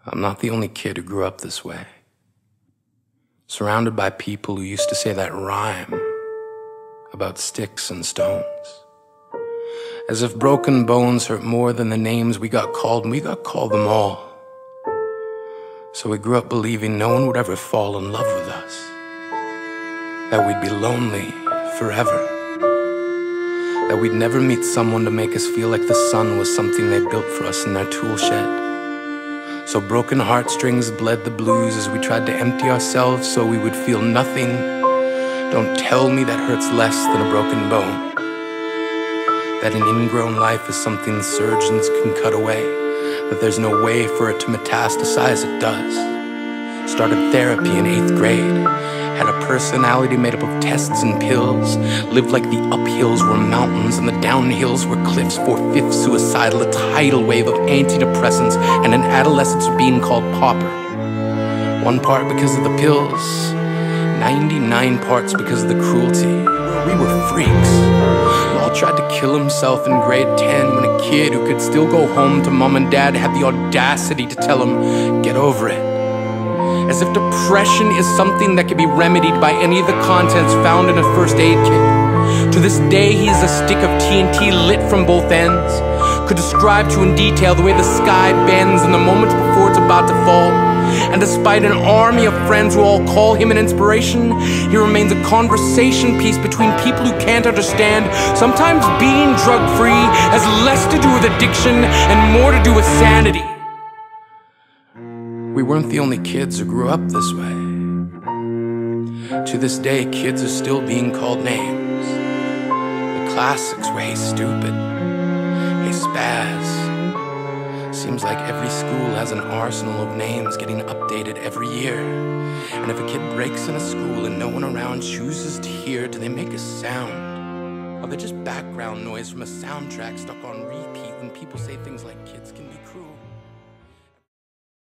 I'm not the only kid who grew up this way. Surrounded by people who used to say that rhyme about sticks and stones. As if broken bones hurt more than the names we got called, and we got called them all. So we grew up believing no one would ever fall in love with us. That we'd be lonely forever. That we'd never meet someone to make us feel like the sun was something they built for us in their tool shed. So broken heartstrings bled the blues as we tried to empty ourselves so we would feel nothing. Don't tell me that hurts less than a broken bone. That an ingrown life is something surgeons can cut away. That there's no way for it to metastasize, it does. Started therapy in 8th grade. Had a personality made up of tests and pills. Lived like the uphills were mountains and the downhills were cliffs. 4/5 suicidal, a tidal wave of antidepressants, and an adolescence being called pauper. 1 part because of the pills, 99 parts because of the cruelty. We were freaks. Law tried to kill himself in grade 10 when a kid who could still go home to mom and dad had the audacity to tell him, get over it. As if depression is something that can be remedied by any of the contents found in a first aid kit. To this day, he's a stick of TNT lit from both ends. Could describe to in detail the way the sky bends in the moments before it's about to fall. And despite an army of friends who all call him an inspiration, he remains a conversation piece between people who can't understand. Sometimes being drug-free has less to do with addiction and more to do with sanity. We weren't the only kids who grew up this way. To this day, kids are still being called names. The classics were, hey stupid, hey spaz. Seems like every school has an arsenal of names getting updated every year. And if a kid breaks in a school and no one around chooses to hear, do they make a sound? Or they just background noise from a soundtrack stuck on repeat when people say things like kids can be cruel?